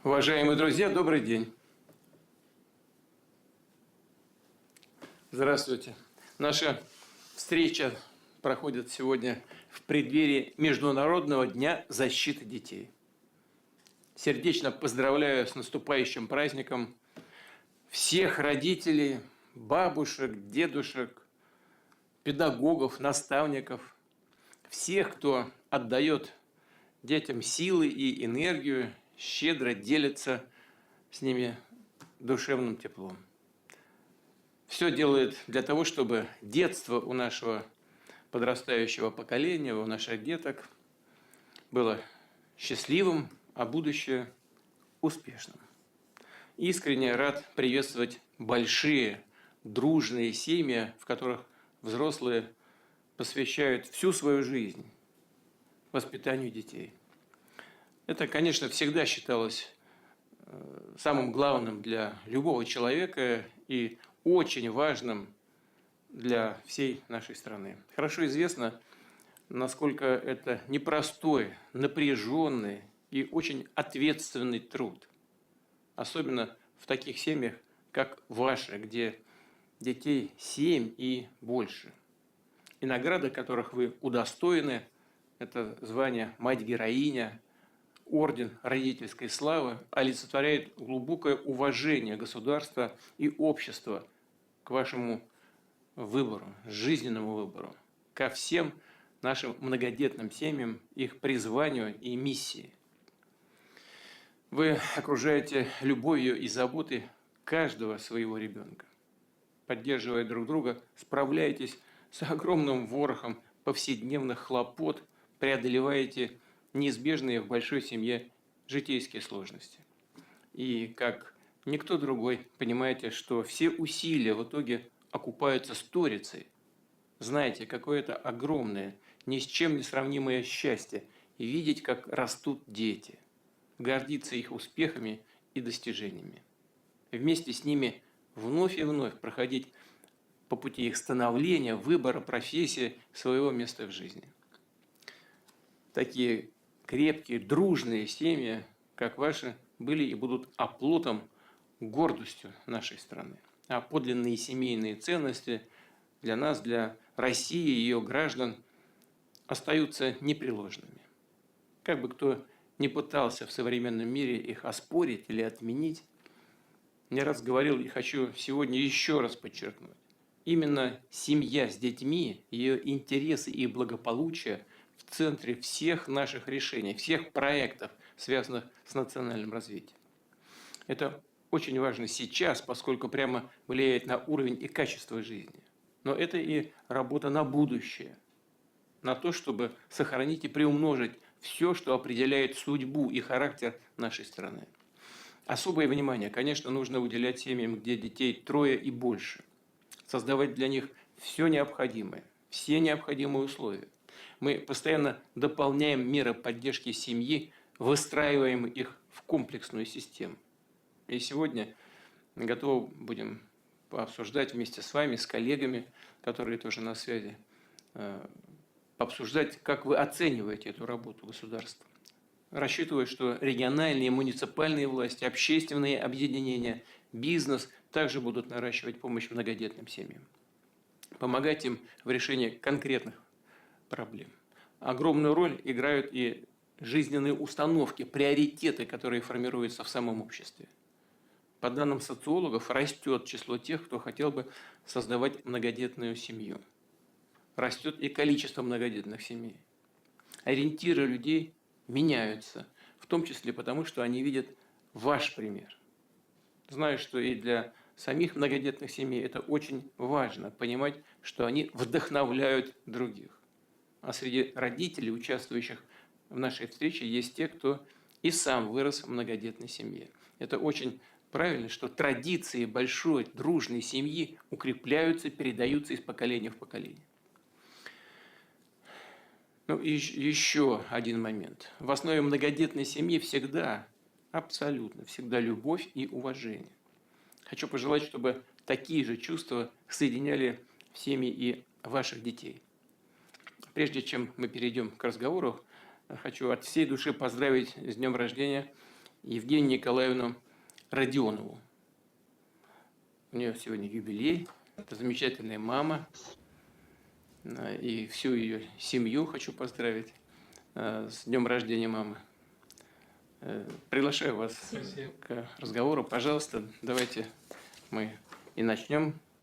Уважаемые друзья, добрый день. Здравствуйте. Наша встреча проходит сегодня в преддверии Международного дня защиты детей. Сердечно поздравляю с наступающим праздником всех родителей, бабушек, дедушек, педагогов, наставников, всех, кто отдает детям силы и энергию, щедро делится с ними душевным теплом. Все делает для того, чтобы детство у нашего подрастающего поколения, у наших деток было счастливым, а будущее успешным. Искренне рад приветствовать большие, дружные семьи, в которых взрослые посвящают всю свою жизнь воспитанию детей. Это, конечно, всегда считалось самым главным для любого человека и очень важным для всей нашей страны. Хорошо известно, насколько это непростой, напряженный и очень ответственный труд. Особенно в таких семьях, как ваши, где детей 7 и больше. И награды, которых вы удостоены, это звание «Мать-героиня», орден родительской славы, олицетворяет глубокое уважение государства и общества к вашему выбору, жизненному выбору, ко всем нашим многодетным семьям, их призванию и миссии. Вы окружаете любовью и заботой каждого своего ребенка. Поддерживая друг друга, справляетесь с огромным ворохом повседневных хлопот, преодолеваете неизбежные в большой семье житейские сложности. И как никто другой понимаете, что все усилия в итоге окупаются сторицей. Знаете, какое это огромное, ни с чем не сравнимое счастье и видеть, как растут дети, гордиться их успехами и достижениями. Вместе с ними вновь и вновь проходить по пути их становления, выбора профессии, своего места в жизни. Такие крепкие, дружные семьи, как ваши, были и будут оплотом, гордостью нашей страны. А подлинные семейные ценности для нас, для России и ее граждан остаются непреложными. Как бы кто ни пытался в современном мире их оспорить или отменить, не раз говорил и хочу сегодня еще раз подчеркнуть. Именно семья с детьми, ее интересы и благополучие в центре всех наших решений, всех проектов, связанных с национальным развитием. Это очень важно сейчас, поскольку прямо влияет на уровень и качество жизни. Но это и работа на будущее, на то, чтобы сохранить и приумножить все, что определяет судьбу и характер нашей страны. Особое внимание, конечно, нужно уделять семьям, где детей 3 и больше. Создавать для них все необходимые условия. Мы постоянно дополняем меры поддержки семьи, выстраиваем их в комплексную систему. И сегодня готовы будем пообсуждать вместе с вами, с коллегами, которые тоже на связи, пообсуждать, как вы оцениваете эту работу государства. Рассчитываю, что региональные, муниципальные власти, общественные объединения, бизнес также будут наращивать помощь многодетным семьям, помогать им в решении конкретных проблем. Огромную роль играют и жизненные установки, приоритеты, которые формируются в самом обществе. По данным социологов, растет число тех, кто хотел бы создавать многодетную семью. Растет и количество многодетных семей. Ориентиры людей меняются, в том числе потому, что они видят ваш пример. Знаю, что и для самих многодетных семей это очень важно, понимать, что они вдохновляют других. А среди родителей, участвующих в нашей встрече, есть те, кто и сам вырос в многодетной семье. Это очень правильно, что традиции большой, дружной семьи укрепляются, передаются из поколения в поколение. Ну и еще один момент. В основе многодетной семьи всегда, абсолютно, всегда любовь и уважение. Хочу пожелать, чтобы такие же чувства соединяли в семьи и ваших детей. Прежде чем мы перейдем к разговору, хочу от всей души поздравить с днем рождения Евгению Николаевну Родионову. У нее сегодня юбилей. Это замечательная мама. И всю ее семью хочу поздравить с днем рождения мамы. Приглашаю вас к разговору. Пожалуйста, давайте мы и начнем.